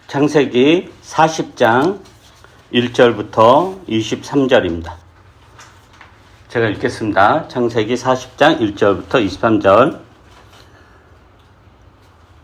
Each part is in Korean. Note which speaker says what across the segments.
Speaker 1: 창세기 40장 1절부터 23절입니다. 제가 읽겠습니다. 창세기 40장 1절부터 23절.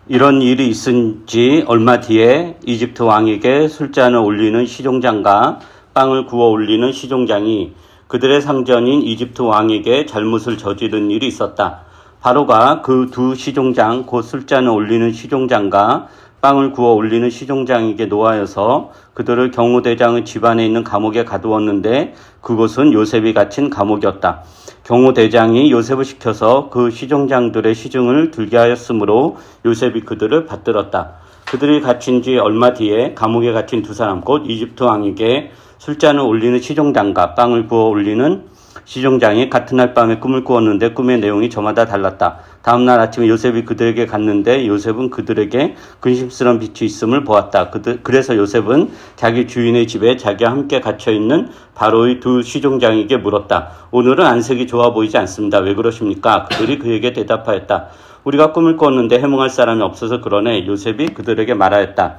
Speaker 1: 이런 일이 있은 지 얼마 뒤에 이집트 왕에게 술잔을 올리는 시종장과 빵을 구워 올리는 시종장이 그들의 상전인 이집트 왕에게 잘못을 저지른 일이 있었다. 바로가 그 두 시종장, 곧 술잔을 올리는 시종장과 빵을 구워 올리는 시종장에게 노하여서 그들을 경호대장의 집안에 있는 감옥에 가두었는데 그곳은 요셉이 갇힌 감옥이었다. 경호대장이 요셉을 시켜서 그 시종장들의 시중을 들게 하였으므로 요셉이 그들을 받들었다. 그들이 갇힌 지 얼마 뒤에 감옥에 갇힌 두 사람 곧 이집트 왕에게 술잔을 올리는 시종장과 빵을 구워 올리는 시종장이 같은 날 밤에 꿈을 꾸었는데 꿈의 내용이 저마다 달랐다. 다음날 아침에 요셉이 그들에게 갔는데 요셉은 그들에게 근심스러운 빛이 있음을 보았다. 그래서 요셉은 자기 주인의 집에 자기와 함께 갇혀있는 바로의 두 시종장에게 물었다. 오늘은 안색이 좋아 보이지 않습니다. 왜 그러십니까? 그들이 그에게 대답하였다. 우리가 꿈을 꾸었는데 해몽할 사람이 없어서 그러네. 요셉이 그들에게 말하였다.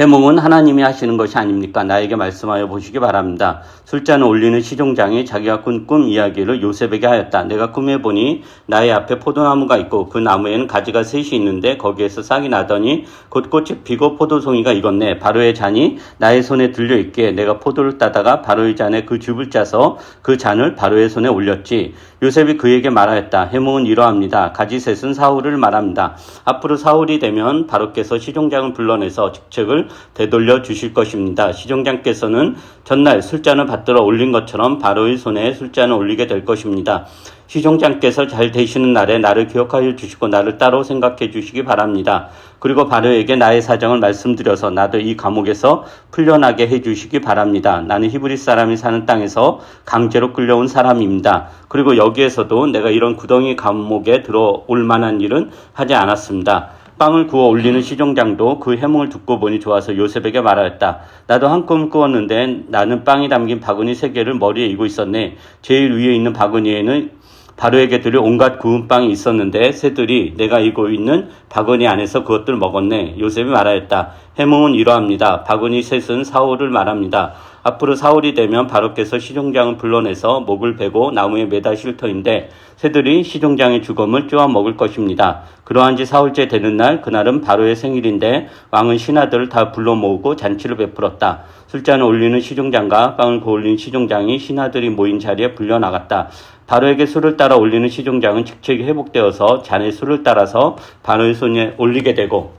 Speaker 1: 해몽은 하나님이 하시는 것이 아닙니까? 나에게 말씀하여 보시기 바랍니다. 술잔을 올리는 시종장이 자기가 꾼 꿈 이야기를 요셉에게 하였다. 내가 꿈에 보니 나의 앞에 포도나무가 있고 그 나무에는 가지가 셋이 있는데 거기에서 싹이 나더니 곧 꽃이 피고 포도송이가 익었네. 바로의 잔이 나의 손에 들려있기에 내가 포도를 따다가 바로의 잔에 그 줍을 짜서 그 잔을 바로의 손에 올렸지. 요셉이 그에게 말하였다. 해몽은 이러합니다. 가지 셋은 사울을 말합니다. 앞으로 사울이 되면 바로께서 시종장을 불러내서 직책을 되돌려 주실 것입니다. 시종장께서는 전날 술잔을 받들어 올린 것처럼 바로의 손에 술잔을 올리게 될 것입니다. 시종장께서 잘 되시는 날에 나를 기억하여 주시고 나를 따로 생각해 주시기 바랍니다. 그리고 바로에게 나의 사정을 말씀드려서 나도 이 감옥에서 풀려나게 해 주시기 바랍니다. 나는 히브리 사람이 사는 땅에서 강제로 끌려온 사람입니다. 그리고 여기에서도 내가 이런 구덩이 감옥에 들어올 만한 일은 하지 않았습니다. 빵을 구워 올리는 시종장도 그 해몽을 듣고 보니 좋아서 요셉에게 말하였다. 나도 한 꿈을 꾸었는데 나는 빵이 담긴 바구니 3개를 머리에 이고 있었네. 제일 위에 있는 바구니에는 바로에게 드릴 온갖 구운 빵이 있었는데 새들이 내가 이고 있는 바구니 안에서 그것들 먹었네. 요셉이 말하였다. 해몽은 이러합니다. 바구니 셋은 사울을 말합니다. 앞으로 사울이 되면 바로께서 시종장을 불러내서 목을 베고 나무에 매다 실 터인데 새들이 시종장의 죽음을 쪼아 먹을 것입니다. 그러한 지 사흘째 되는 날 그날은 바로의 생일인데 왕은 신하들을 다 불러 모으고 잔치를 베풀었다. 술잔을 올리는 시종장과 빵을 구워 올리는 시종장이 신하들이 모인 자리에 불려나갔다. 바로에게 술을 따라 올리는 시종장은 직책이 회복되어서 잔에 술을 따라서 바로의 손에 올리게 되고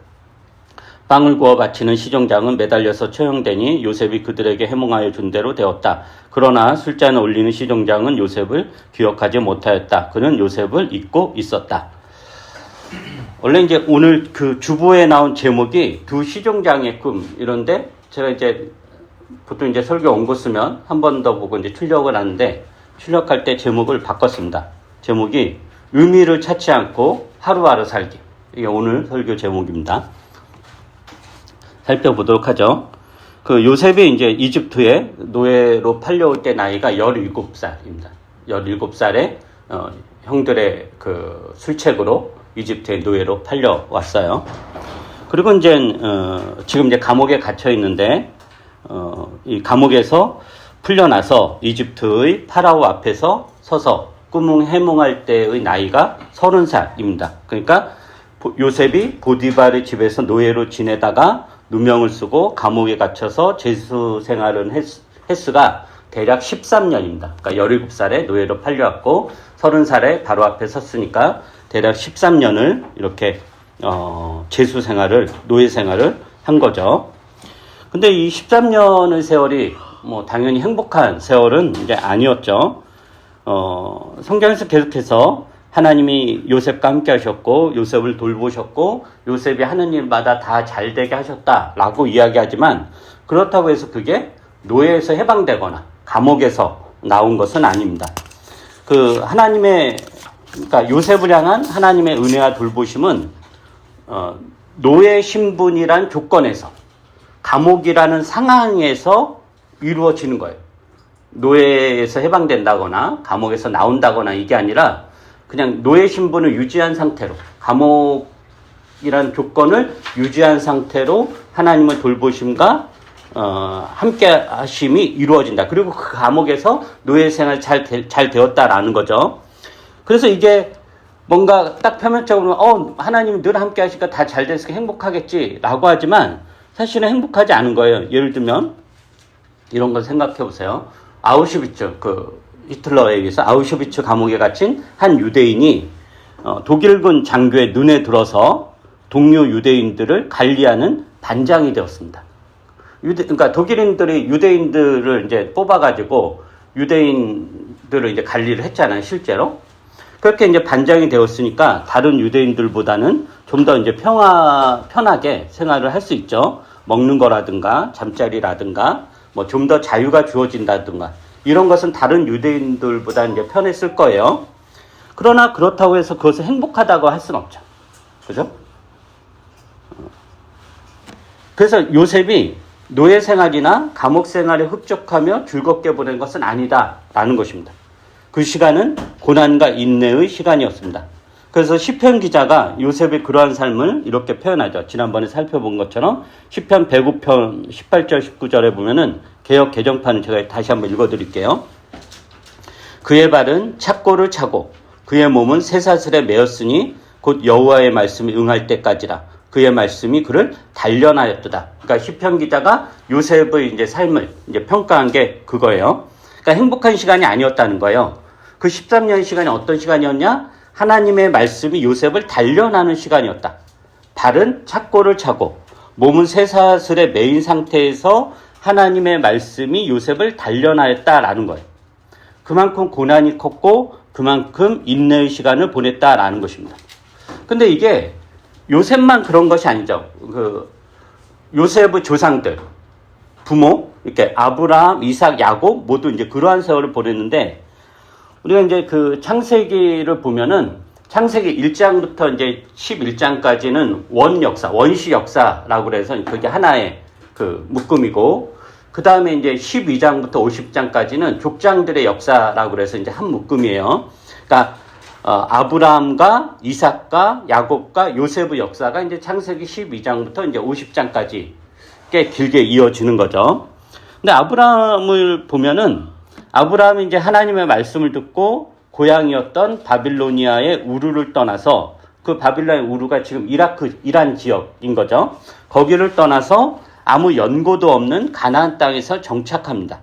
Speaker 1: 빵을 구워 바치는 시종장은 매달려서 처형되니 요셉이 그들에게 해몽하여 준 대로 되었다. 그러나 술잔을 올리는 시종장은 요셉을 기억하지 못하였다. 그는 요셉을 잊고 있었다. 원래 이제 오늘 그 주보에 나온 제목이 두 시종장의 꿈 이런데 제가 이제 보통 이제 설교 원고 쓰면 한 번 더 보고 이제 출력을 하는데 출력할 때 제목을 바꿨습니다. 제목이 의미를 찾지 않고 하루하루 살기. 이게 오늘 설교 제목입니다. 살펴보도록 하죠. 그 요셉이 이제 이집트에 노예로 팔려올 때 나이가 17살입니다. 17살에 형들의 그 술책으로 이집트에 노예로 팔려왔어요. 그리고 이제 지금 이제 감옥에 갇혀 있는데 이 감옥에서 풀려나서 이집트의 파라오 앞에서 서서 꿈을 해몽할 때의 나이가 30살입니다. 그러니까 요셉이 보디발의 집에서 노예로 지내다가 누명을 쓰고 감옥에 갇혀서 제수 생활을 횟수가 대략 13년입니다. 그러니까 17살에 노예로 팔려왔고 30살에 바로 앞에 섰으니까 대략 13년을 이렇게 제수 생활을, 노예 생활을 한 거죠. 근데 이 13년의 세월이 뭐 당연히 행복한 세월은 이제 아니었죠. 성경에서 계속해서 하나님이 요셉과 함께 하셨고 요셉을 돌보셨고 요셉이 하는 일마다 다 잘되게 하셨다라고 이야기하지만 그렇다고 해서 그게 노예에서 해방되거나 감옥에서 나온 것은 아닙니다. 그 그러니까 요셉을 향한 하나님의 은혜와 돌보심은 노예 신분이란 조건에서 감옥이라는 상황에서 이루어지는 거예요. 노예에서 해방된다거나 감옥에서 나온다거나 이게 아니라 그냥 노예 신분을 유지한 상태로 감옥에 이란 조건을 유지한 상태로 하나님의 돌보심과 함께 하심이 이루어진다. 그리고 그 감옥에서 노예 생활이 잘 되었다라는 거죠. 그래서 이게 뭔가 딱 표면적으로 하나님이 늘 함께 하시니까 다 잘 됐으니까 행복하겠지라고 하지만 사실은 행복하지 않은 거예요. 예를 들면 이런 걸 생각해 보세요. 아우슈비츠, 히틀러에 의해서 아우슈비츠 감옥에 gat힌 한 유대인이 독일군 장교의 눈에 들어서 동료 유대인들을 관리하는 반장이 되었습니다. 그러니까 독일인들이 유대인들을 이제 뽑아가지고 유대인들을 이제 관리를 했잖아요, 실제로. 그렇게 이제 반장이 되었으니까 다른 유대인들보다는 좀 더 이제 편하게 생활을 할 수 있죠. 먹는 거라든가 잠자리라든가 뭐 좀 더 자유가 주어진다든가 이런 것은 다른 유대인들보다 이제 편했을 거예요. 그러나 그렇다고 해서 그것을 행복하다고 할 수는 없죠. 그죠? 그래서 요셉이 노예 생활이나 감옥 생활에 흡족하며 즐겁게 보낸 것은 아니다라는 것입니다. 그 시간은 고난과 인내의 시간이었습니다. 그래서 시편 기자가 요셉의 그러한 삶을 이렇게 표현하죠. 지난번에 살펴본 것처럼 시편 105편 18절 19절에 보면은 개역 개정판을 제가 다시 한번 읽어드릴게요. 그의 발은 착고를 차고 그의 몸은 쇠사슬에 매었으니 곧 여호와의 말씀이 응할 때까지라. 그의 말씀이 그를 단련하였도다. 그러니까 시편 기자가 요셉의 이제 삶을 이제 평가한 게 그거예요. 그러니까 행복한 시간이 아니었다는 거예요. 그 13년 시간이 어떤 시간이었냐? 하나님의 말씀이 요셉을 단련하는 시간이었다. 발은 착고를 차고 몸은 쇠사슬에 매인 상태에서 하나님의 말씀이 요셉을 단련하였다라는 거예요. 그만큼 고난이 컸고 그만큼 인내의 시간을 보냈다라는 것입니다. 근데 이게 요셉만 그런 것이 아니죠. 요셉의 조상들, 부모, 이렇게 아브라함, 이삭, 야곱 모두 이제 그러한 세월을 보냈는데 우리가 이제 그 창세기를 보면은 창세기 1장부터 이제 11장까지는 원시 역사라고 그래서 그게 하나의 그 묶음이고 그 다음에 이제 12장부터 50장까지는 족장들의 역사라고 그래서 이제 한 묶음이에요. 그러니까 아브라함과 이삭과 야곱과 요셉의 역사가 이제 창세기 12장부터 이제 50장까지 꽤 길게 이어지는 거죠. 근데 아브라함을 보면은 아브라함이 이제 하나님의 말씀을 듣고 고향이었던 바빌로니아의 우르를 떠나서 그 바빌로니아의 우르가 지금 이란 지역인 거죠. 거기를 떠나서 아무 연고도 없는 가나안 땅에서 정착합니다.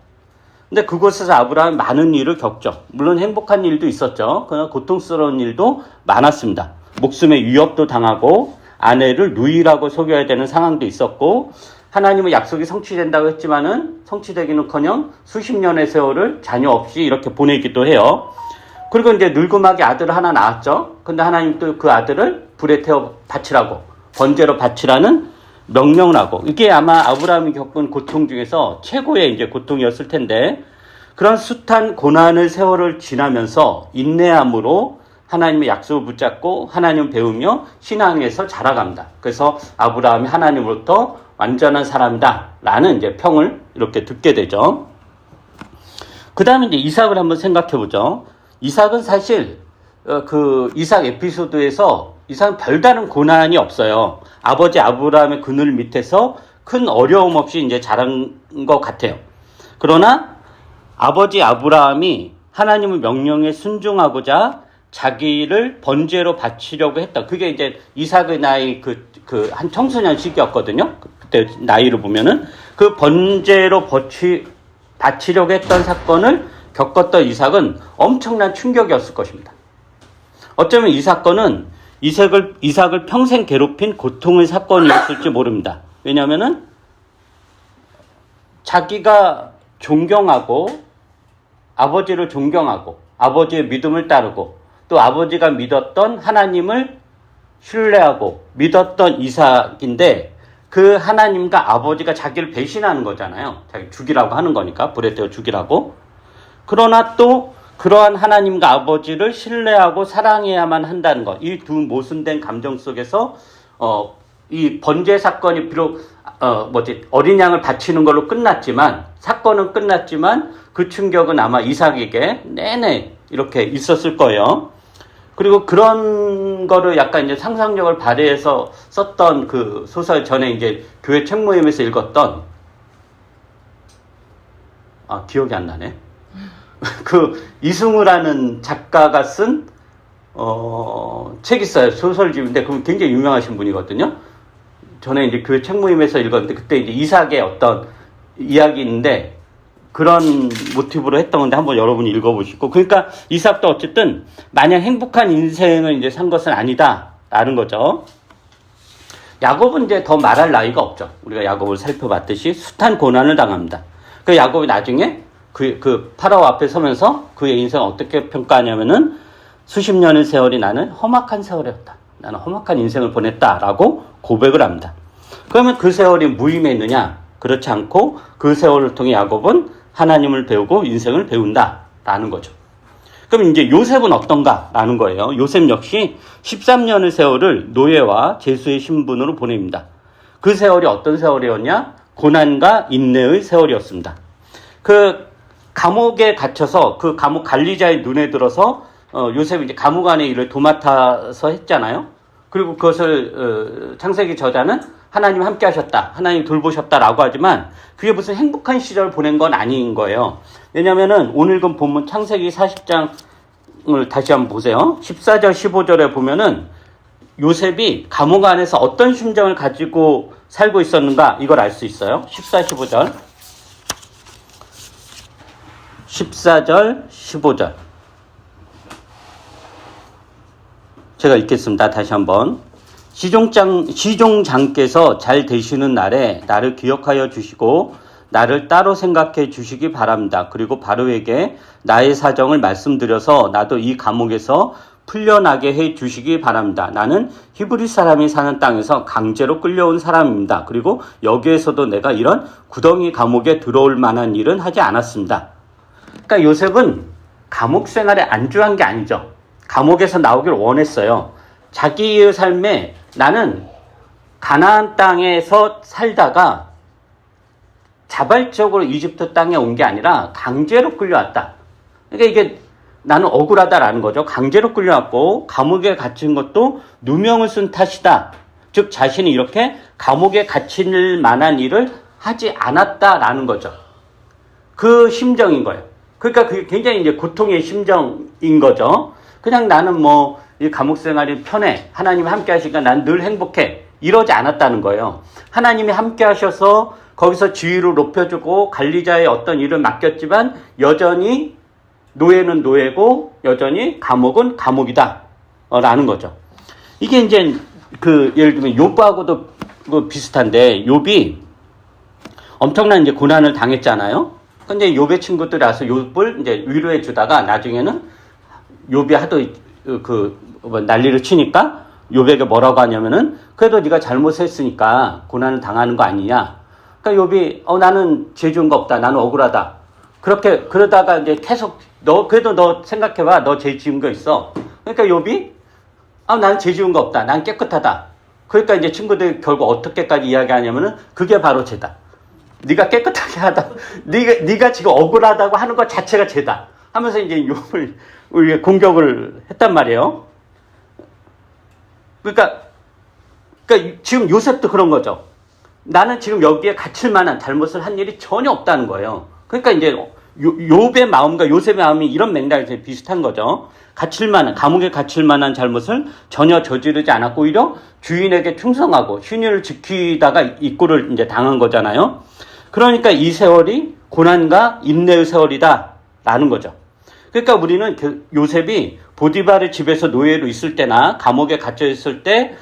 Speaker 1: 근데 그곳에서 아브라함이 많은 일을 겪죠. 물론 행복한 일도 있었죠. 그러나 고통스러운 일도 많았습니다. 목숨의 위협도 당하고 아내를 누이라고 속여야 되는 상황도 있었고 하나님의 약속이 성취된다고 했지만은 성취되기는커녕 수십 년의 세월을 자녀 없이 이렇게 보내기도 해요. 그리고 이제 늙음하게 아들을 하나 낳았죠. 근데 하나님 또 그 아들을 불에 태워 바치라고 번제로 바치라는 명령을 하고 이게 아마 아브라함이 겪은 고통 중에서 최고의 이제 고통이었을 텐데 그런 숱한 고난의 세월을 지나면서 인내함으로 하나님의 약속을 붙잡고 하나님을 배우며 신앙에서 자라갑니다. 그래서 아브라함이 하나님으로부터 완전한 사람이다 라는 이제 평을 이렇게 듣게 되죠. 그 다음에 이제 이삭을 한번 생각해 보죠. 이삭은 사실 그 이삭 에피소드에서 이삭은 별다른 고난이 없어요. 아버지 아브라함의 그늘 밑에서 큰 어려움 없이 이제 자란 것 같아요. 그러나 아버지 아브라함이 하나님의 명령에 순종하고자 자기를 번제로 바치려고 했다. 그게 이제 이삭의 나이 한 청소년 시기였거든요. 그때 나이를 보면은 그 번제로 바치려고 했던 사건을 겪었던 이삭은 엄청난 충격이었을 것입니다. 어쩌면 이 사건은 이삭을 평생 괴롭힌 고통의 사건이었을지 모릅니다. 왜냐하면은 자기가 존경하고 아버지를 존경하고 아버지의 믿음을 따르고 또 아버지가 믿었던 하나님을 신뢰하고 믿었던 이삭인데 그 하나님과 아버지가 자기를 배신하는 거잖아요. 자기 죽이라고 하는 거니까 불에 태워 죽이라고. 그러나 또 그러한 하나님과 아버지를 신뢰하고 사랑해야만 한다는 것. 이 두 모순된 감정 속에서 이 번제 사건이 비록 어린 양을 바치는 걸로 끝났지만 사건은 끝났지만 그 충격은 아마 이삭에게 내내 이렇게 있었을 거예요. 그리고 그런 거를 약간 이제 상상력을 발휘해서 썼던 그 소설 전에 이제 교회 책 모임에서 읽었던, 기억이 안 나네. 그 이승우라는 작가가 쓴 책 있어요. 소설집인데 그건 굉장히 유명하신 분이거든요. 전에 이제 교회 책 모임에서 읽었는데 그때 이제 이삭의 어떤 이야기인데 그런 모티브로 했던 건데 한번 여러분이 읽어보시고, 그러니까 이삭도 어쨌든 마냥 행복한 인생을 이제 산 것은 아니다라는 거죠. 야곱은 이제 더 말할 나위가 없죠. 우리가 야곱을 살펴봤듯이 숱한 고난을 당합니다. 그 야곱이 나중에 그 파라오 앞에 서면서 그의 인생을 어떻게 평가하냐면은 수십 년의 세월이 나는 험악한 세월이었다. 나는 험악한 인생을 보냈다라고 고백을 합니다. 그러면 그 세월이 무의미했느냐? 그렇지 않고 그 세월을 통해 야곱은 하나님을 배우고 인생을 배운다라는 거죠. 그럼 이제 요셉은 어떤가라는 거예요. 요셉 역시 13년의 세월을 노예와 제수의 신분으로 보냅니다. 그 세월이 어떤 세월이었냐? 고난과 인내의 세월이었습니다. 그 감옥에 갇혀서 그 감옥 관리자의 눈에 들어서 요셉이 이제 감옥 안의 일을 도맡아서 했잖아요. 그리고 그것을 창세기 저자는 하나님 함께 하셨다, 하나님 돌보셨다라고 하지만 그게 무슨 행복한 시절을 보낸 건 아닌 거예요. 왜냐면은 오늘 본 본문 창세기 40장을 다시 한번 보세요. 14절 15절에 보면은 요셉이 감옥 안에서 어떤 심정을 가지고 살고 있었는가 이걸 알 수 있어요. 14, 15절 14절 15절 제가 읽겠습니다. 다시 한번. 시종장께서 잘 되시는 날에 나를 기억하여 주시고 나를 따로 생각해 주시기 바랍니다. 그리고 바로에게 나의 사정을 말씀드려서 나도 이 감옥에서 풀려나게 해 주시기 바랍니다. 나는 히브리 사람이 사는 땅에서 강제로 끌려온 사람입니다. 그리고 여기에서도 내가 이런 구덩이 감옥에 들어올 만한 일은 하지 않았습니다. 그러니까 요셉은 감옥 생활에 안주한 게 아니죠. 감옥에서 나오길 원했어요. 자기의 삶에 나는 가나안 땅에서 살다가 자발적으로 이집트 땅에 온 게 아니라 강제로 끌려왔다. 그러니까 이게 나는 억울하다라는 거죠. 강제로 끌려왔고 감옥에 갇힌 것도 누명을 쓴 탓이다. 즉 자신이 이렇게 감옥에 갇힐 만한 일을 하지 않았다라는 거죠. 그 심정인 거예요. 그러니까 그게 굉장히 이제 고통의 심정인 거죠. 그냥 나는 이 감옥 생활이 편해. 하나님이 함께 하시니까 난 늘 행복해. 이러지 않았다는 거예요. 하나님이 함께 하셔서 거기서 지위를 높여주고 관리자의 어떤 일을 맡겼지만 여전히 노예는 노예고 여전히 감옥은 감옥이다. 라는 거죠. 이게 이제 예를 들면 욥하고도 비슷한데 욥이 엄청난 이제 고난을 당했잖아요. 근데 욥의 친구들이 와서 욥을 이제 위로해 주다가 나중에는 욥이 하도 난리를 치니까 욥에게 뭐라고 하냐면은 그래도 네가 잘못했으니까 고난을 당하는 거 아니냐. 그러니까 욥이 나는 죄 지은 거 없다. 나는 억울하다. 그러다가 이제 계속 그래도 너 생각해봐. 너 죄 지은 거 있어. 그러니까 욥이 나는 죄 지은 거 없다. 난 깨끗하다. 그러니까 이제 친구들이 결국 어떻게까지 이야기하냐면은 그게 바로 죄다. 네가 깨끗하게 하다. 네가 지금 억울하다고 하는 것 자체가 죄다. 하면서 이제 욥을 우리가 공격을 했단 말이에요. 그러니까 지금 요셉도 그런 거죠. 나는 지금 여기에 갇힐 만한 잘못을 한 일이 전혀 없다는 거예요. 그러니까 이제 욥의 마음과 요셉의 마음이 이런 맥락이 비슷한 거죠. 감옥에 갇힐 만한 잘못을 전혀 저지르지 않았고 오히려 주인에게 충성하고 신의를 지키다가 입고를 이제 당한 거잖아요. 그러니까 이 세월이 고난과 인내의 세월이다라는 거죠. 그러니까 우리는 요셉이 보디발의 집에서 노예로 있을 때나 감옥에 갇혀 있을 때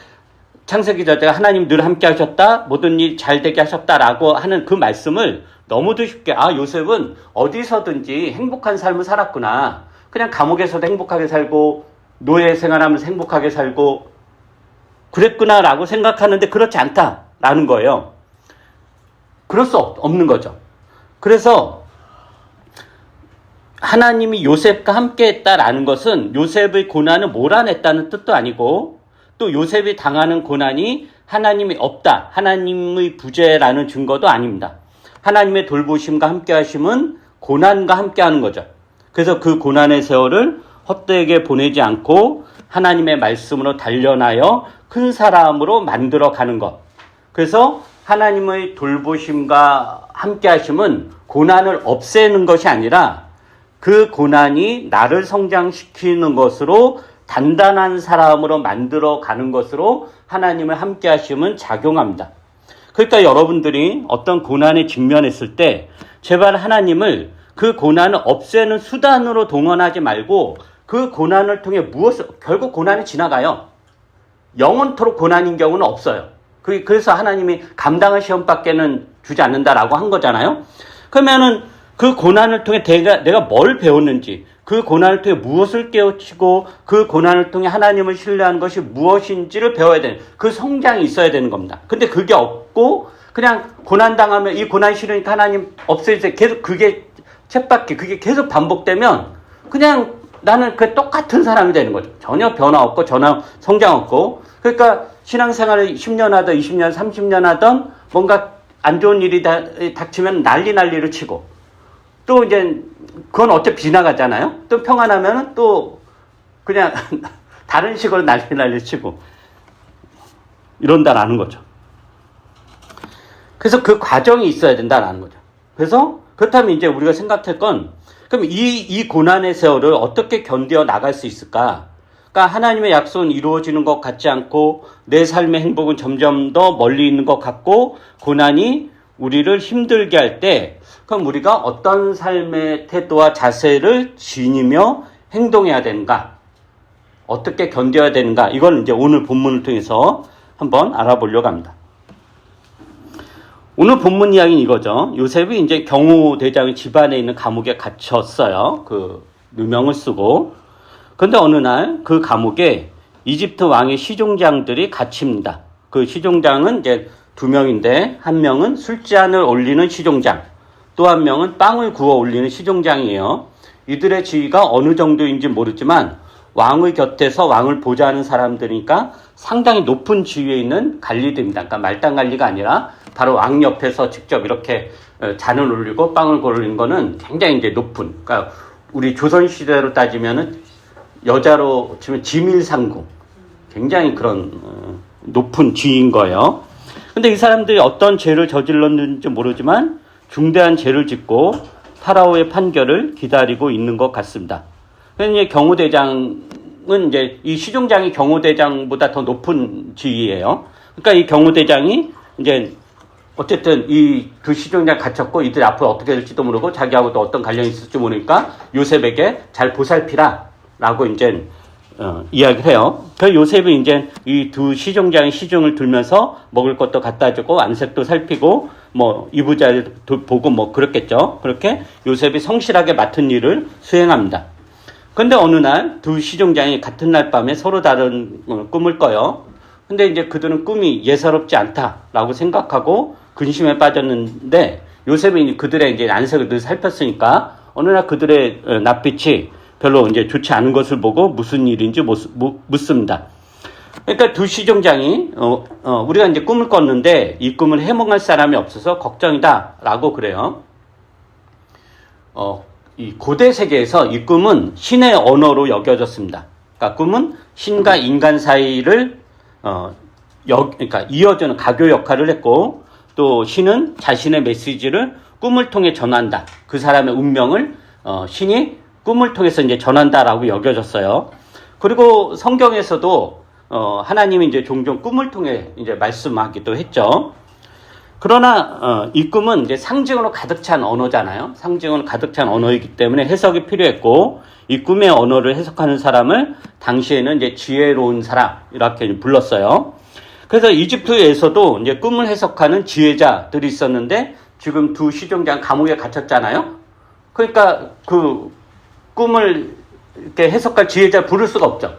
Speaker 1: 창세기 저자가 하나님 늘 함께 하셨다, 모든 일 잘 되게 하셨다라고 하는 그 말씀을 너무도 쉽게 요셉은 어디서든지 행복한 삶을 살았구나. 그냥 감옥에서도 행복하게 살고 노예 생활하면서 행복하게 살고 그랬구나라고 생각하는데 그렇지 않다라는 거예요. 그럴 수 없는 거죠. 그래서 하나님이 요셉과 함께 했다라는 것은 요셉의 고난을 몰아냈다는 뜻도 아니고 또 요셉이 당하는 고난이 하나님이 없다, 하나님의 부재라는 증거도 아닙니다. 하나님의 돌보심과 함께 하심은 고난과 함께 하는 거죠. 그래서 그 고난의 세월을 헛되게 보내지 않고 하나님의 말씀으로 단련하여 큰 사람으로 만들어 가는 것. 그래서 하나님의 돌보심과 함께 하심은 고난을 없애는 것이 아니라 그 고난이 나를 성장시키는 것으로 단단한 사람으로 만들어 가는 것으로 하나님의 함께 하심은 작용합니다. 그러니까 여러분들이 어떤 고난에 직면했을 때 제발 하나님을 그 고난을 없애는 수단으로 동원하지 말고 그 고난을 통해 결국 고난이 지나가요. 영원토록 고난인 경우는 없어요. 그래서 하나님이 감당할 시험밖에는 주지 않는다라고 한 거잖아요. 그러면은 그 고난을 통해 내가 뭘 배웠는지, 그 고난을 통해 무엇을 깨우치고 그 고난을 통해 하나님을 신뢰하는 것이 무엇인지를 배워야 되는, 그 성장이 있어야 되는 겁니다. 근데 그게 없고 그냥 고난 당하면 이 고난 싫으니까 하나님 없애주세요. 계속 그게 쳇바퀴, 그게 계속 반복되면 그냥 나는 그 똑같은 사람이 되는 거죠. 전혀 변화 없고 전혀 성장 없고. 그러니까 신앙생활을 10년 하던 20년 30년 하던 뭔가 안 좋은 일이 닥치면 난리를 치고, 또 이제 그건 어차피 지나가잖아요. 또 평안하면 또 그냥 다른 식으로 난리를 치고 이런다라는 거죠. 그래서 그 과정이 있어야 된다라는 거죠. 그래서 그렇다면 이제 우리가 생각할 건, 그럼 이 고난의 세월을 어떻게 견뎌 나갈 수 있을까? 그러니까 하나님의 약속은 이루어지는 것 같지 않고 내 삶의 행복은 점점 더 멀리 있는 것 같고 고난이 우리를 힘들게 할 때, 그럼 우리가 어떤 삶의 태도와 자세를 지니며 행동해야 되는가? 어떻게 견뎌야 되는가? 이건 이제 오늘 본문을 통해서 한번 알아보려고 합니다. 오늘 본문 이야기는 이거죠. 요셉이 이제 경호대장의 집안에 있는 감옥에 갇혔어요. 그 누명을 쓰고. 그런데 어느 날 그 감옥에 이집트 왕의 시종장들이 갇힙니다. 그 시종장은 이제 두 명인데, 한 명은 술잔을 올리는 시종장, 또 한 명은 빵을 구워 올리는 시종장이에요. 이들의 지위가 어느 정도인지 모르지만 왕의 곁에서 왕을 보좌하는 사람들이니까 상당히 높은 지위에 있는 관리들입니다. 그러니까 말단 관리가 아니라 바로 왕 옆에서 직접 이렇게 잔을 올리고 빵을 올리는 거는 굉장히 이제 높은, 그러니까 우리 조선시대로 따지면은 여자로 치면 지밀상궁, 굉장히 그런 높은 지위인 거예요. 근데 이 사람들이 어떤 죄를 저질렀는지 모르지만 중대한 죄를 짓고 파라오의 판결을 기다리고 있는 것 같습니다. 그래서 이제 경호대장은 이제 이 시종장이 경호대장보다 더 높은 지위예요. 그러니까 이 경호대장이 이제 어쨌든 이 두 시종장 갇혔고 이들이 앞으로 어떻게 될지도 모르고 자기하고도 어떤 관련이 있을지 모르니까 요셉에게 잘 보살피라 라고 이제 이야기를 해요. 그 요셉이 이제 이 두 시종장의 시중을 들면서 먹을 것도 갖다 주고 안색도 살피고 뭐 이부자리도 보고 뭐 그렇겠죠. 그렇게 요셉이 성실하게 맡은 일을 수행합니다. 근데 어느 날 두 시종장이 같은 날 밤에 서로 다른 꿈을 꿔요. 근데 이제 그들은 꿈이 예사롭지 않다라고 생각하고 근심에 빠졌는데, 요셉이 그들의 이제 안색을 늘 살폈으니까 어느 날 그들의 낯빛이 별로 이제 좋지 않은 것을 보고 무슨 일인지 묻습니다. 그러니까 두 시종장이 우리가 이제 꿈을 꿨는데 이 꿈을 해몽할 사람이 없어서 걱정이다라고 그래요. 이 고대 세계에서 이 꿈은 신의 언어로 여겨졌습니다. 그러니까 꿈은 신과 인간 사이를 그러니까 이어주는 가교 역할을 했고, 또 신은 자신의 메시지를 꿈을 통해 전한다. 그 사람의 운명을 신이 꿈을 통해서 이제 전한다라고 여겨졌어요. 그리고 성경에서도 하나님이 이제 종종 꿈을 통해 이제 말씀하기도 했죠. 그러나 이 꿈은 이제 상징으로 가득 찬 언어잖아요. 상징으로 가득 찬 언어이기 때문에 해석이 필요했고, 이 꿈의 언어를 해석하는 사람을 당시에는 이제 지혜로운 사람 이렇게 불렀어요. 그래서 이집트에서도 이제 꿈을 해석하는 지혜자들이 있었는데, 지금 두 시종장 감옥에 갇혔잖아요. 그러니까 그 꿈을 이렇게 해석할 지혜자 부를 수가 없죠.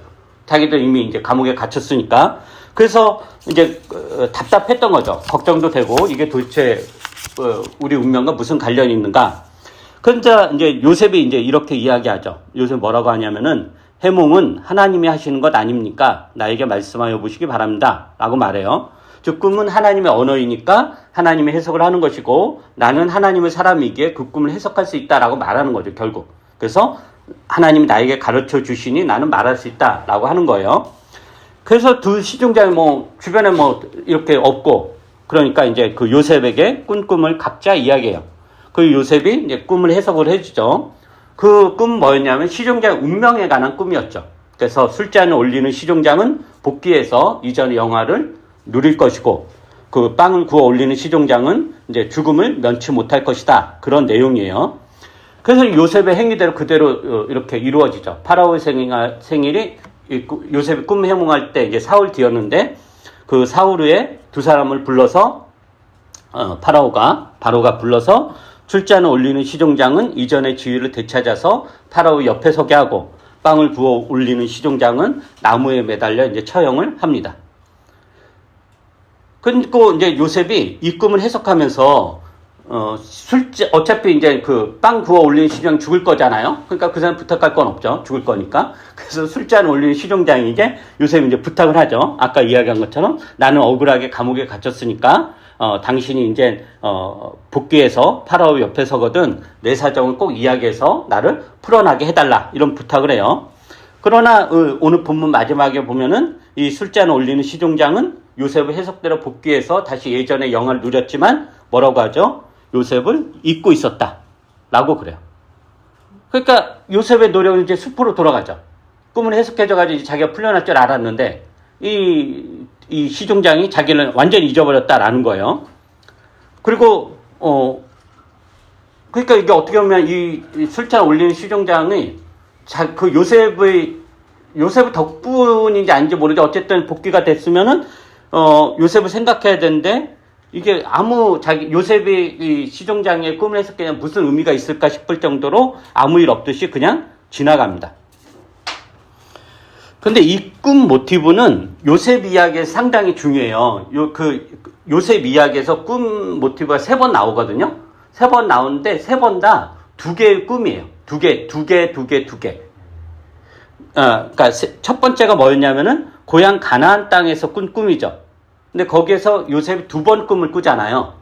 Speaker 1: 자기들 이미 이제 감옥에 갇혔으니까. 그래서 이제 답답했던 거죠. 걱정도 되고 이게 도대체 우리 운명과 무슨 관련이 있는가. 그런데 이제 요셉이 이제 이렇게 이야기하죠. 요셉 뭐라고 하냐면은, 해몽은 하나님이 하시는 것 아닙니까? 나에게 말씀하여 보시기 바랍니다. 라고 말해요. 즉 꿈은 하나님의 언어이니까 하나님이 해석을 하는 것이고, 나는 하나님의 사람이기에 그 꿈을 해석할 수 있다라고 말하는 거죠, 결국. 그래서 하나님이 나에게 가르쳐 주시니 나는 말할 수 있다라고 하는 거예요. 그래서 두 시종장이 주변에 이렇게 없고, 그러니까 이제 그 요셉에게 꿈을 각자 이야기해요. 그 요셉이 이제 꿈을 해석을 해주죠. 그 꿈 뭐였냐면 시종장의 운명에 관한 꿈이었죠. 그래서 술잔을 올리는 시종장은 복귀해서 이전의 영화를 누릴 것이고, 그 빵을 구워 올리는 시종장은 이제 죽음을 면치 못할 것이다. 그런 내용이에요. 그래서 요셉의 행위대로 그대로 이렇게 이루어지죠. 파라오의 생일이 요셉이 꿈 해몽할 때 이제 사흘 뒤였는데, 그 사흘 후에 두 사람을 불러서 바로가 불러서 출잔을 올리는 시종장은 이전의 지위를 되찾아서 파라오 옆에 서게 하고, 빵을 구워 올리는 시종장은 나무에 매달려 이제 처형을 합니다. 그리고 이제 요셉이 이 꿈을 해석하면서 어차피 이제 그 빵 구워 올리는 시종장 죽을 거잖아요. 그러니까 그 사람 부탁할 건 없죠. 죽을 거니까. 그래서 술잔 올리는 시종장에게 요셉이 이제 부탁을 하죠. 아까 이야기한 것처럼 나는 억울하게 감옥에 갇혔으니까 당신이 이제 복귀해서 파라오 옆에 서거든 내 사정을 꼭 이야기해서 나를 풀어나게 해달라, 이런 부탁을 해요. 그러나 오늘 본문 마지막에 보면은 이 술잔 올리는 시종장은 요셉의 해석대로 복귀해서 다시 예전의 영화를 누렸지만 뭐라고 하죠? 요셉을 잊고 있었다 라고 그래요. 그러니까 요셉의 노력은 이제 숲으로 돌아가죠. 꿈을 해석해줘가지고 자기가 풀려날 줄 알았는데 이 시종장이 자기를 완전히 잊어버렸다라는 거예요. 그리고 그러니까 이게 어떻게 보면 이 술잔 올리는 시종장이 그 요셉의 덕분인지 아닌지 모르죠. 어쨌든 복귀가 됐으면은 요셉을 생각해야 되는데, 이게 요셉이 이 시종장의 꿈을 해석해 무슨 의미가 있을까 싶을 정도로 아무 일 없듯이 그냥 지나갑니다. 근데 이 꿈 모티브는 요셉 이야기에 상당히 중요해요. 요셉 이야기에서 꿈 모티브가 3번 나오거든요. 3번 나오는데 3번 다 2개의 꿈이에요. 2개. 그러니까 첫 번째가 뭐였냐면은 고향 가나안 땅에서 꾼 꿈이죠. 근데 거기에서 요셉이 2번 꿈을 꾸잖아요.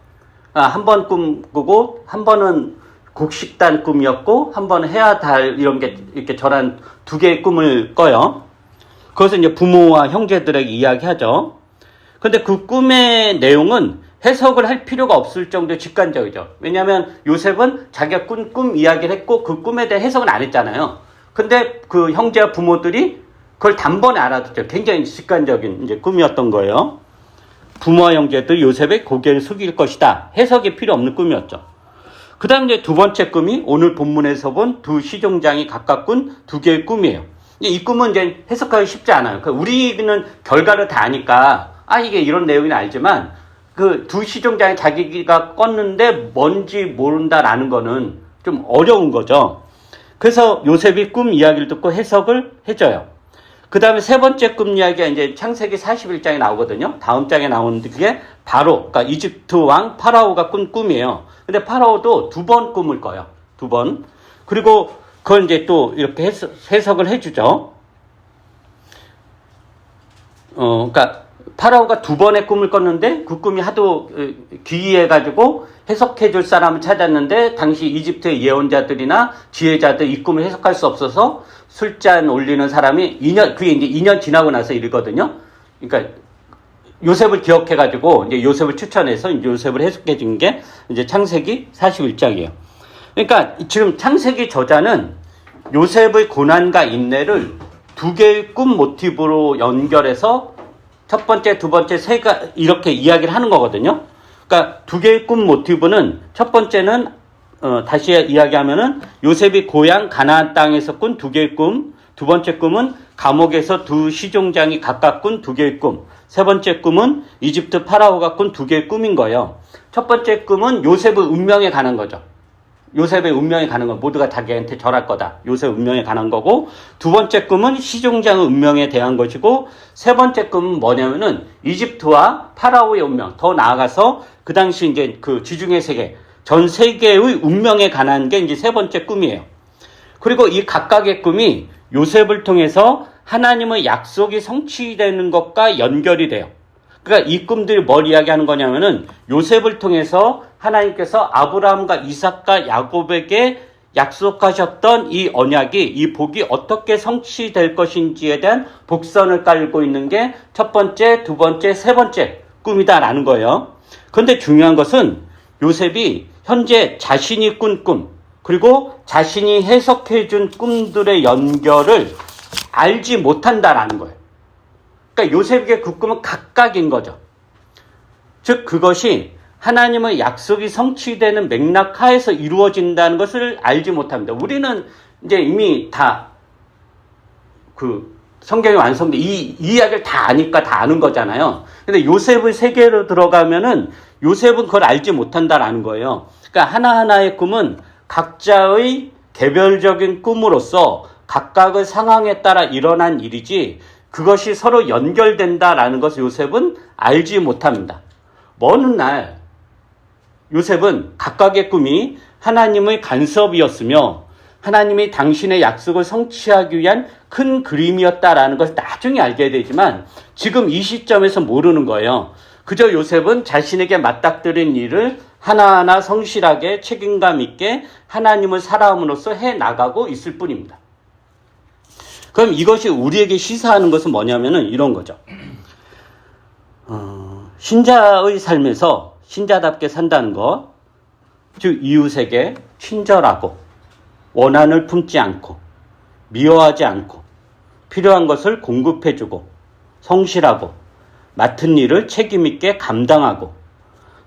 Speaker 1: 한 번 꿈 꾸고, 한 번은 곡식단 꿈이었고, 한 번은 해와 달 이런 게 이렇게 절한 2개의 꿈을 꿔요. 그것은 이제 부모와 형제들에게 이야기하죠. 근데 그 꿈의 내용은 해석을 할 필요가 없을 정도로 직관적이죠. 왜냐하면 요셉은 자기가 꾼 꿈 이야기를 했고 그 꿈에 대해 해석은 안 했잖아요. 근데 그 형제와 부모들이 그걸 단번에 알아듣죠. 굉장히 직관적인 이제 꿈이었던 거예요. 부모와 형제들이 요셉의 고개를 숙일 것이다. 해석이 필요 없는 꿈이었죠. 그 다음 이제 두 번째 꿈이 오늘 본문에서 본 두 시종장이 각각 꾼 2개의 꿈이에요. 이 꿈은 이제 해석하기 쉽지 않아요. 우리는 결과를 다 아니까, 이게 이런 내용은 알지만, 그 두 시종장이 자기가 껐는데 뭔지 모른다라는 거는 좀 어려운 거죠. 그래서 요셉이 꿈 이야기를 듣고 해석을 해줘요. 그 다음에 세 번째 꿈 이야기가 이제 창세기 41장에 나오거든요. 다음 장에 나오는 게 그러니까 이집트 왕 파라오가 꾼 꿈이에요. 근데 파라오도 2번 꿈을 꿔요. 2번. 그리고 그걸 이제 또 이렇게 해석을 해주죠. 그러니까 파라오가 2번의 꿈을 꿨는데 그 꿈이 하도 기이해가지고 해석해줄 사람을 찾았는데 당시 이집트의 예언자들이나 지혜자들 이 꿈을 해석할 수 없어서 술잔 올리는 사람이 그게 이제 2년 지나고 나서 일이거든요. 그러니까 요셉을 기억해가지고 이제 요셉을 추천해서 이제 요셉을 해석해준 게 이제 창세기 41장이에요. 그러니까 지금 창세기 저자는 요셉의 고난과 인내를 2개의 꿈 모티브로 연결해서 첫 번째, 두 번째, 이렇게 이야기를 하는 거거든요. 그러니까 2개의 꿈 모티브는 첫 번째는 다시 이야기하면은 요셉이 고향 가나안 땅에서 꾼 2개의 꿈, 두 번째 꿈은 감옥에서 두 시종장이 각각 꾼 2개의 꿈, 세 번째 꿈은 이집트 파라오가 꾼 2개의 꿈인 거예요. 첫 번째 꿈은 요셉의 운명에 관한 거죠. 요셉의 운명에 관한 건 모두가 자기한테 절할 거다. 요셉의 운명에 관한 거고, 두 번째 꿈은 시종장의 운명에 대한 것이고, 세 번째 꿈은 뭐냐면은 이집트와 파라오의 운명, 더 나아가서 그 당시 이제 그 지중해 세계, 전 세계의 운명에 관한 게 이제 세 번째 꿈이에요. 그리고 이 각각의 꿈이 요셉을 통해서 하나님의 약속이 성취되는 것과 연결이 돼요. 그러니까 이 꿈들이 뭘 이야기하는 거냐면은 요셉을 통해서 하나님께서 아브라함과 이삭과 야곱에게 약속하셨던 이 언약이, 이 복이 어떻게 성취될 것인지에 대한 복선을 깔고 있는 게 첫 번째, 두 번째, 세 번째 꿈이다라는 거예요. 그런데 중요한 것은 요셉이 현재 자신이 꾼 꿈, 그리고 자신이 해석해 준 꿈들의 연결을 알지 못한다라는 거예요. 그러니까 요셉에게 그 꿈은 각각인 거죠. 즉 그것이 하나님의 약속이 성취되는 맥락 하에서 이루어진다는 것을 알지 못합니다. 우리는 이제 이미 다 그 성경이 완성돼 이 이야기를 다 아니까 다 아는 거잖아요. 근데 요셉의 세계로 들어가면은 요셉은 그걸 알지 못한다라는 거예요. 그러니까 하나하나의 꿈은 각자의 개별적인 꿈으로서 각각의 상황에 따라 일어난 일이지 그것이 서로 연결된다라는 것을 요셉은 알지 못합니다. 먼 날 요셉은 각각의 꿈이 하나님의 간섭이었으며 하나님이 당신의 약속을 성취하기 위한 큰 그림이었다라는 것을 나중에 알게 되지만 지금 이 시점에서 모르는 거예요. 그저 요셉은 자신에게 맞닥뜨린 일을 하나하나 성실하게 책임감 있게 하나님을 사람으로서 해나가고 있을 뿐입니다. 그럼 이것이 우리에게 시사하는 것은 뭐냐면은 이런 거죠. 신자의 삶에서 신자답게 산다는 것, 즉 이웃에게 친절하고 원한을 품지 않고 미워하지 않고 필요한 것을 공급해주고 성실하고 맡은 일을 책임있게 감당하고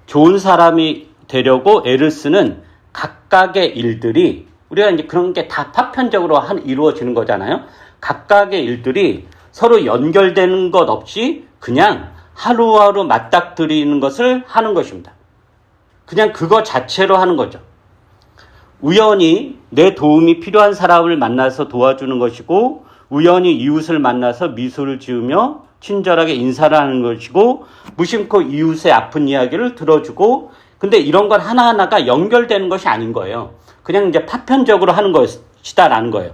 Speaker 1: 좋은 사람이 되려고 애를 쓰는 각각의 일들이 우리가 이제 그런 게 다 파편적으로 이루어지는 거잖아요. 각각의 일들이 서로 연결되는 것 없이 그냥 하루하루 맞닥뜨리는 것을 하는 것입니다. 그냥 그거 자체로 하는 거죠. 우연히 내 도움이 필요한 사람을 만나서 도와주는 것이고 우연히 이웃을 만나서 미소를 지으며 친절하게 인사를 하는 것이고 무심코 이웃의 아픈 이야기를 들어주고 근데 이런 건 하나하나가 연결되는 것이 아닌 거예요. 그냥 이제 파편적으로 하는 것이다라는 거예요.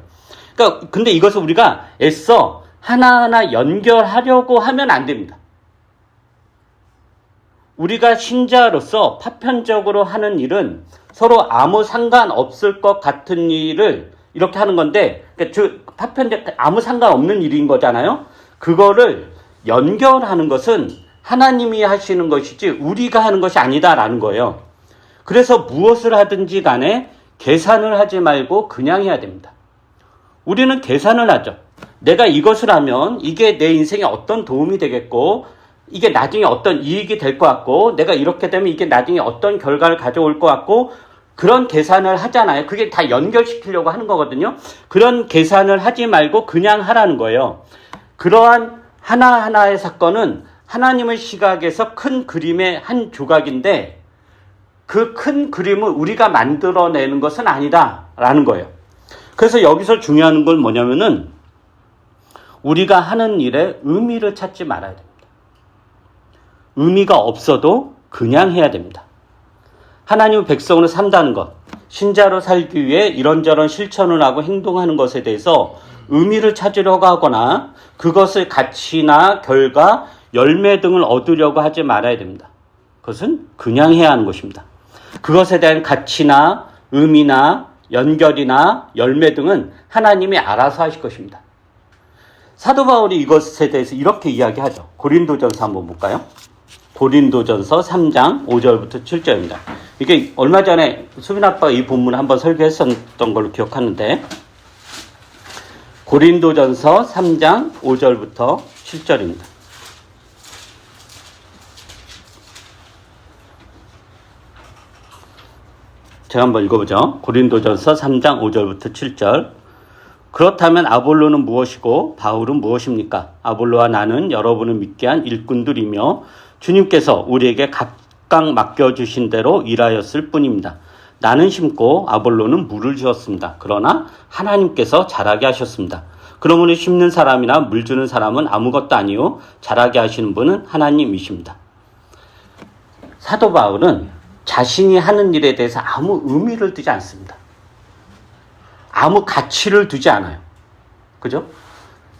Speaker 1: 그러니까 근데 이것을 우리가 애써 하나하나 연결하려고 하면 안 됩니다. 우리가 신자로서 파편적으로 하는 일은 서로 아무 상관없을 것 같은 일을 이렇게 하는 건데 그러니까 파편적 아무 상관없는 일인 거잖아요. 그거를 연결하는 것은 하나님이 하시는 것이지 우리가 하는 것이 아니다라는 거예요. 그래서 무엇을 하든지 간에 계산을 하지 말고 그냥 해야 됩니다. 우리는 계산을 하죠. 내가 이것을 하면 이게 내 인생에 어떤 도움이 되겠고 이게 나중에 어떤 이익이 될 것 같고 내가 이렇게 되면 이게 나중에 어떤 결과를 가져올 것 같고 그런 계산을 하잖아요. 그게 다 연결시키려고 하는 거거든요. 그런 계산을 하지 말고 그냥 하라는 거예요. 그러한 하나하나의 사건은 하나님의 시각에서 큰 그림의 한 조각인데 그 큰 그림을 우리가 만들어내는 것은 아니다라는 거예요. 그래서 여기서 중요한 건 뭐냐면은 우리가 하는 일에 의미를 찾지 말아야 됩니다. 의미가 없어도 그냥 해야 됩니다. 하나님의 백성으로 산다는 것, 신자로 살기 위해 이런저런 실천을 하고 행동하는 것에 대해서 의미를 찾으려고 하거나 그것의 가치나 결과, 열매 등을 얻으려고 하지 말아야 됩니다. 그것은 그냥 해야 하는 것입니다. 그것에 대한 가치나 의미나 연결이나 열매 등은 하나님이 알아서 하실 것입니다. 사도 바울이 이것에 대해서 이렇게 이야기하죠. 고린도전서 한번 볼까요? 고린도전서 3장 5절부터 7절입니다. 이게 얼마 전에 수빈 아빠가 이 본문을 한번 설교했었던 걸로 기억하는데 고린도전서 3장 5절부터 7절입니다. 제가 한번 읽어보죠. 고린도전서 3장 5절부터 7절. 그렇다면 아볼로는 무엇이고 바울은 무엇입니까? 아볼로와 나는 여러분을 믿게 한 일꾼들이며 주님께서 우리에게 각각 맡겨주신 대로 일하였을 뿐입니다. 나는 심고 아볼로는 물을 주었습니다. 그러나 하나님께서 자라게 하셨습니다. 그러므로 심는 사람이나 물 주는 사람은 아무것도 아니요 자라게 하시는 분은 하나님이십니다. 사도 바울은 자신이 하는 일에 대해서 아무 의미를 두지 않습니다. 아무 가치를 두지 않아요. 그죠?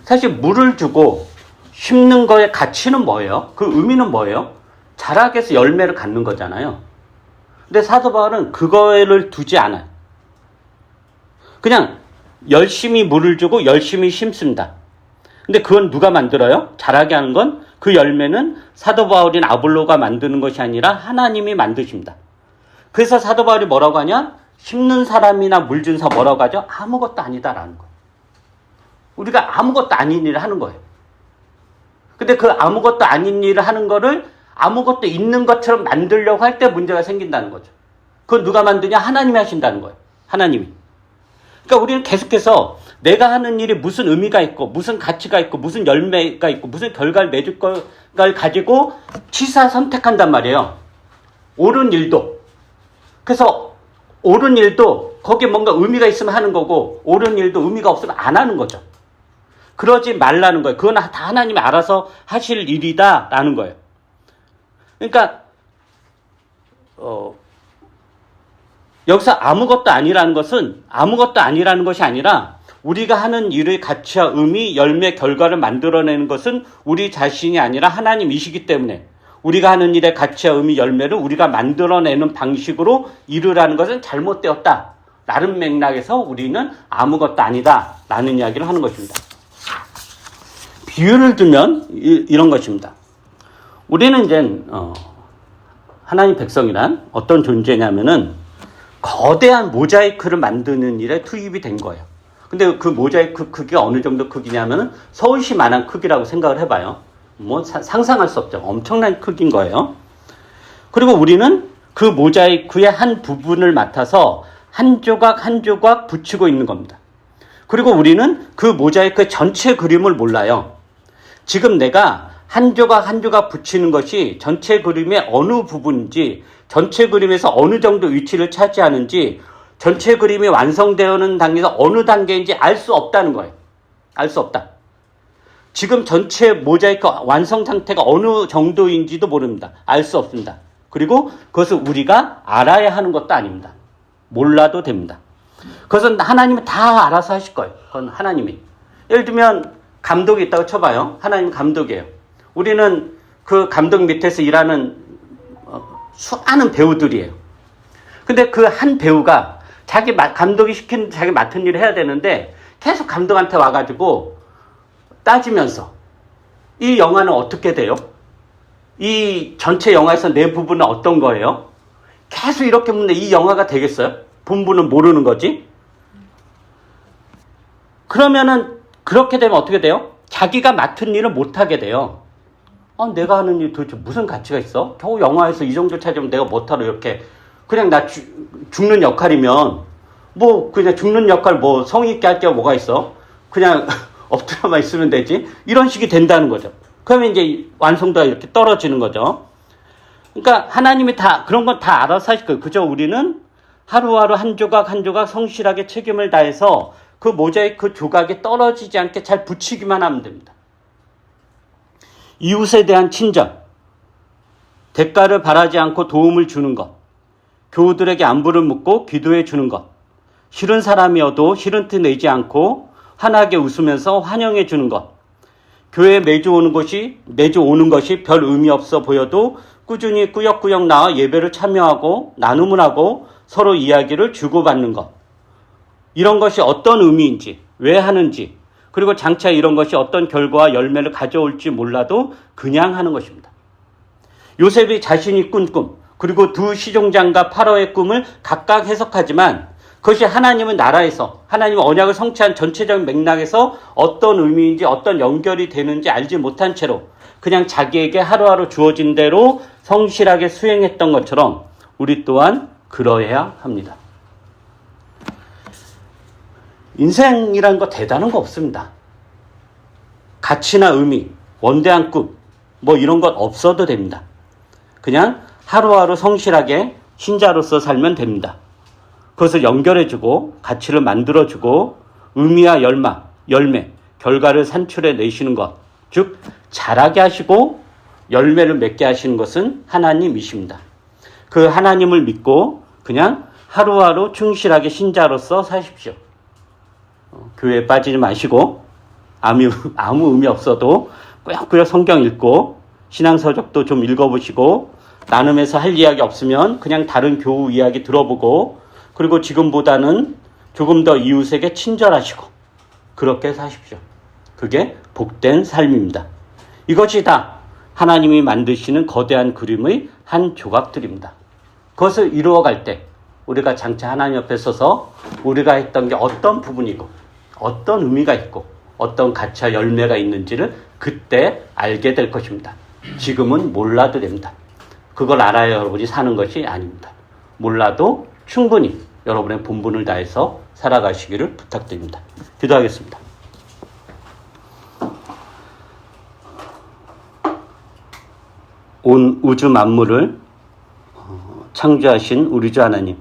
Speaker 1: 사실 물을 주고 심는 거의 가치는 뭐예요? 그 의미는 뭐예요? 자라게 해서 열매를 갖는 거잖아요. 근데 사도 바울은 그거를 두지 않아요. 그냥 열심히 물을 주고 열심히 심습니다. 근데 그건 누가 만들어요? 자라게 하는 건 그 열매는 사도 바울인 아볼로가 만드는 것이 아니라 하나님이 만드십니다. 그래서 사도 바울이 뭐라고 하냐? 심는 사람이나 물 준 사람 뭐라고 하죠? 아무것도 아니다라는 거예요. 우리가 아무것도 아닌 일을 하는 거예요. 근데 그 아무것도 아닌 일을 하는 거를 아무것도 있는 것처럼 만들려고 할 때 문제가 생긴다는 거죠. 그건 누가 만드냐? 하나님이 하신다는 거예요. 하나님이. 그러니까 우리는 계속해서 내가 하는 일이 무슨 의미가 있고 무슨 가치가 있고 무슨 열매가 있고 무슨 결과를 맺을 걸 가지고 취사 선택한단 말이에요. 옳은 일도. 그래서 옳은 일도 거기에 뭔가 의미가 있으면 하는 거고 옳은 일도 의미가 없으면 안 하는 거죠. 그러지 말라는 거예요. 그건 다 하나님이 알아서 하실 일이다라는 거예요. 그러니까 여기서 아무것도 아니라는 것은 아무것도 아니라는 것이 아니라 우리가 하는 일의 가치와 의미, 열매, 결과를 만들어내는 것은 우리 자신이 아니라 하나님이시기 때문에 우리가 하는 일의 가치와 의미, 열매를 우리가 만들어내는 방식으로 이루라는 것은 잘못되었다. 라는 맥락에서 우리는 아무것도 아니다. 라는 이야기를 하는 것입니다. 비유를 들면 이런 것입니다. 우리는 이제 하나님 백성이란 어떤 존재냐면은 거대한 모자이크를 만드는 일에 투입이 된 거예요. 근데 그 모자이크 크기가 어느 정도 크기냐면은 서울시만한 크기라고 생각을 해봐요. 뭐 상상할 수 없죠. 엄청난 크기인 거예요. 그리고 우리는 그 모자이크의 한 부분을 맡아서 한 조각 한 조각 붙이고 있는 겁니다. 그리고 우리는 그 모자이크의 전체 그림을 몰라요. 지금 내가 한 조각 한 조각 붙이는 것이 전체 그림의 어느 부분인지, 전체 그림에서 어느 정도 위치를 차지하는지, 전체 그림이 완성되는 단계에서 어느 단계인지 알 수 없다는 거예요. 알 수 없다. 지금 전체 모자이크 완성 상태가 어느 정도인지도 모릅니다. 알 수 없습니다. 그리고 그것을 우리가 알아야 하는 것도 아닙니다. 몰라도 됩니다. 그것은 하나님이 다 알아서 하실 거예요. 그건 하나님이. 예를 들면 감독이 있다고 쳐봐요. 하나님 감독이에요. 우리는 그 감독 밑에서 일하는 수많은 배우들이에요. 근데 그 한 배우가 자기 감독이 시킨 자기 맡은 일을 해야 되는데 계속 감독한테 와가지고 따지면서 이 영화는 어떻게 돼요? 이 전체 영화에서 내 부분은 어떤 거예요? 계속 이렇게 묻는데 이 영화가 되겠어요? 본부는 모르는 거지? 그러면은 그렇게 되면 어떻게 돼요? 자기가 맡은 일을 못하게 돼요. 내가 하는 일 도대체 무슨 가치가 있어? 겨우 영화에서 이 정도 찾으면 내가 못하러 이렇게 그냥 나 죽는 역할이면 뭐 그냥 죽는 역할 뭐 성의 있게 할 게 뭐가 있어? 그냥 엎드려만 있으면 되지? 이런 식이 된다는 거죠. 그러면 이제 완성도가 이렇게 떨어지는 거죠. 그러니까 하나님이 다 그런 건 다 알아서 하실 거예요. 그저 우리는 하루하루 한 조각 한 조각 성실하게 책임을 다해서 그 모자이크 조각이 떨어지지 않게 잘 붙이기만 하면 됩니다. 이웃에 대한 친절, 대가를 바라지 않고 도움을 주는 것, 교우들에게 안부를 묻고 기도해 주는 것, 싫은 사람이어도 싫은 티 내지 않고 환하게 웃으면서 환영해 주는 것, 교회에 매주 오는 것이 별 의미 없어 보여도 꾸준히 꾸역꾸역 나와 예배를 참여하고 나눔을 하고 서로 이야기를 주고받는 것, 이런 것이 어떤 의미인지, 왜 하는지, 그리고 장차 이런 것이 어떤 결과와 열매를 가져올지 몰라도 그냥 하는 것입니다. 요셉이 자신이 꾼 꿈, 그리고 두 시종장과 파라오의 꿈을 각각 해석하지만 그것이 하나님의 나라에서, 하나님의 언약을 성취한 전체적인 맥락에서 어떤 의미인지 어떤 연결이 되는지 알지 못한 채로 그냥 자기에게 하루하루 주어진 대로 성실하게 수행했던 것처럼 우리 또한 그러해야 합니다. 인생이란 거 대단한 거 없습니다. 가치나 의미, 원대한 꿈, 뭐 이런 것 없어도 됩니다. 그냥 하루하루 성실하게 신자로서 살면 됩니다. 그것을 연결해주고 가치를 만들어주고 의미와 열매, 결과를 산출해 내시는 것, 즉 자라게 하시고 열매를 맺게 하시는 것은 하나님이십니다. 그 하나님을 믿고 그냥 하루하루 충실하게 신자로서 사십시오. 교회에 빠지지 마시고 아무 의미 없어도 꾸역꾸역 성경 읽고 신앙서적도 좀 읽어보시고 나눔에서 할 이야기 없으면 그냥 다른 교우 이야기 들어보고 그리고 지금보다는 조금 더 이웃에게 친절하시고 그렇게 사십시오. 그게 복된 삶입니다. 이것이 다 하나님이 만드시는 거대한 그림의 한 조각들입니다. 그것을 이루어갈 때 우리가 장차 하나님 옆에 서서 우리가 했던 게 어떤 부분이고 어떤 의미가 있고 어떤 가치와 열매가 있는지를 그때 알게 될 것입니다. 지금은 몰라도 됩니다. 그걸 알아야 여러분이 사는 것이 아닙니다. 몰라도 충분히 여러분의 본분을 다해서 살아가시기를 부탁드립니다. 기도하겠습니다. 온 우주 만물을 창조하신 우리 주 하나님,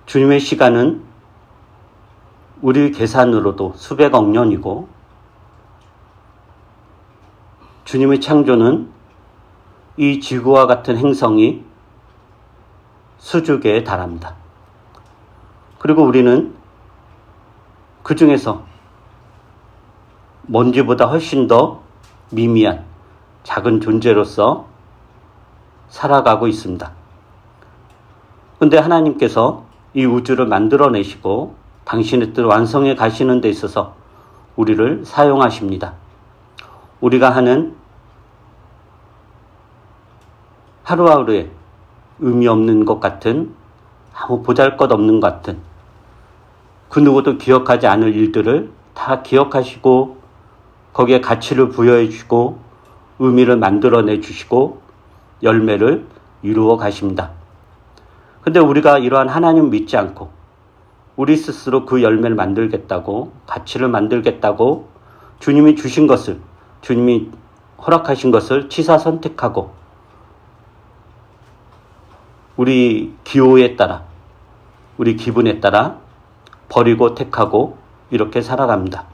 Speaker 1: 주님의 시간은 우리 계산으로도 수백억 년이고 주님의 창조는 이 지구와 같은 행성이 수주개에 달합니다. 그리고 우리는 그 중에서 먼지보다 훨씬 더 미미한 작은 존재로서 살아가고 있습니다. 그런데 하나님께서 이 우주를 만들어내시고 당신의 뜻을 완성해 가시는 데 있어서 우리를 사용하십니다. 우리가 하는 하루하루에 의미 없는 것 같은, 아무 보잘것없는 것 같은, 그 누구도 기억하지 않을 일들을 다 기억하시고 거기에 가치를 부여해 주시고 의미를 만들어내 주시고 열매를 이루어 가십니다. 근데 우리가 이러한 하나님을 믿지 않고 우리 스스로 그 열매를 만들겠다고, 가치를 만들겠다고 주님이 주신 것을, 주님이 허락하신 것을 취사 선택하고 우리 기호에 따라, 우리 기분에 따라 버리고 택하고 이렇게 살아갑니다.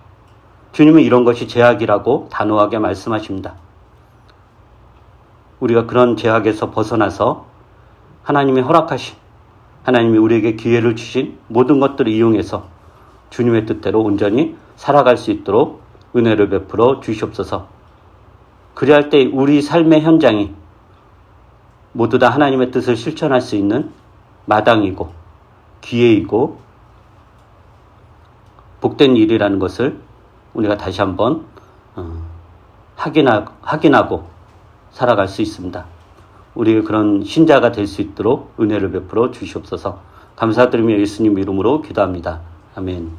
Speaker 1: 주님은 이런 것이 죄악이라고 단호하게 말씀하십니다. 우리가 그런 죄악에서 벗어나서 하나님이 허락하신, 하나님이 우리에게 기회를 주신 모든 것들을 이용해서 주님의 뜻대로 온전히 살아갈 수 있도록 은혜를 베풀어 주시옵소서. 그리할 때 우리 삶의 현장이 모두 다 하나님의 뜻을 실천할 수 있는 마당이고 기회이고 복된 일이라는 것을 우리가 다시 한번 확인하고 살아갈 수 있습니다. 우리가 그런 신자가 될 수 있도록 은혜를 베풀어 주시옵소서. 감사드리며 예수님 이름으로 기도합니다. 아멘.